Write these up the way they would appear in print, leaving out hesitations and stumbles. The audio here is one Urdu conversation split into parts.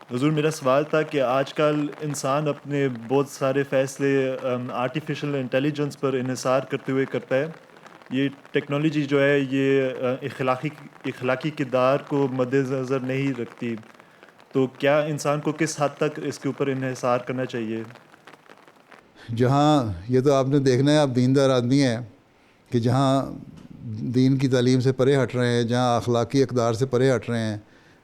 حضور میرا سوال تھا کہ آج کل انسان اپنے بہت سارے فیصلے آرٹیفیشل انٹیلیجنس پر انحصار کرتے ہوئے کرتا ہے. یہ ٹیکنالوجی جو ہے یہ اخلاقی کردار کو مد نظر نہیں رکھتی. تو کیا انسان کو کس حد تک اس کے اوپر انحصار کرنا چاہیے؟ جہاں یہ تو آپ نے دیکھنا ہے، آپ دیندار آدمی ہیں کہ جہاں دین کی تعلیم سے پرے ہٹ رہے ہیں، جہاں اخلاقی اقدار سے پرے ہٹ رہے ہیں.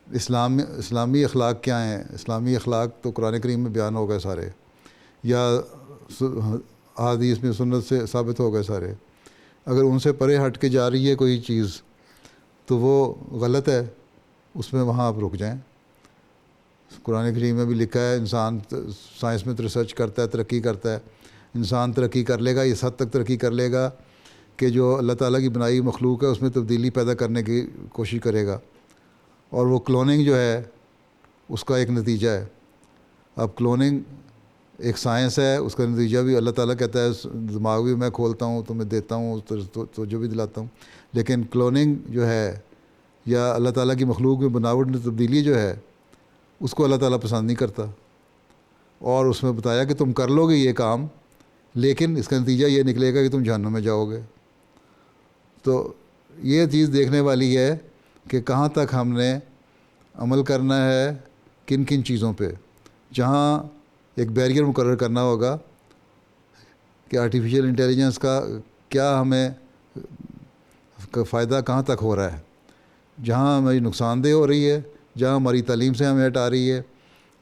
اسلامی اخلاق کیا ہیں؟ اسلامی اخلاق تو قرآن کریم میں بیان ہو گئے سارے، یا احادیث میں سنت سے ثابت ہو گئے سارے. اگر ان سے پرے ہٹ کے جا رہی ہے کوئی چیز تو وہ غلط ہے، اس میں وہاں آپ رک جائیں. قرآن کریم میں بھی لکھا ہے انسان سائنس میں ریسرچ کرتا ہے، ترقی کرتا ہے. انسان ترقی کر لے گا، اس حد تک ترقی کر لے گا کہ جو اللہ تعالیٰ کی بنائی مخلوق ہے اس میں تبدیلی پیدا کرنے کی کوشش کرے گا. اور وہ کلوننگ جو ہے اس کا ایک نتیجہ ہے. اب کلوننگ ایک سائنس ہے، اس کا نتیجہ بھی اللہ تعالیٰ کہتا ہے دماغ بھی میں کھولتا ہوں، تمہیں دیتا ہوں، تو جو بھی دلاتا ہوں. لیکن کلوننگ جو ہے یا اللہ تعالیٰ کی مخلوق میں بناوٹ میں تبدیلی جو ہے اس کو اللہ تعالیٰ پسند نہیں کرتا. اور اس میں بتایا کہ تم کر لو گے یہ کام، لیکن اس کا نتیجہ یہ نکلے گا کہ تم جہنم میں جاؤ گے. تو یہ چیز دیکھنے والی ہے کہ کہاں تک ہم نے عمل کرنا ہے، کن کن چیزوں پہ. جہاں ایک بیریئر مقرر کرنا ہوگا کہ آرٹیفیشیل انٹیلیجنس کا کیا ہمیں فائدہ کہاں تک ہو رہا ہے، جہاں ہماری نقصان دہ ہو رہی ہے، جہاں ہماری تعلیم سے ہمیں ہٹا رہی ہے،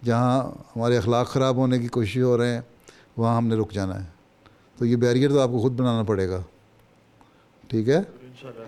جہاں ہمارے اخلاق خراب ہونے کی کوشش ہو رہے ہیں، وہاں ہم نے رک جانا ہے. تو یہ بیریئر تو آپ کو خود بنانا پڑے گا. ٹھیک ہے. انشاءاللہ.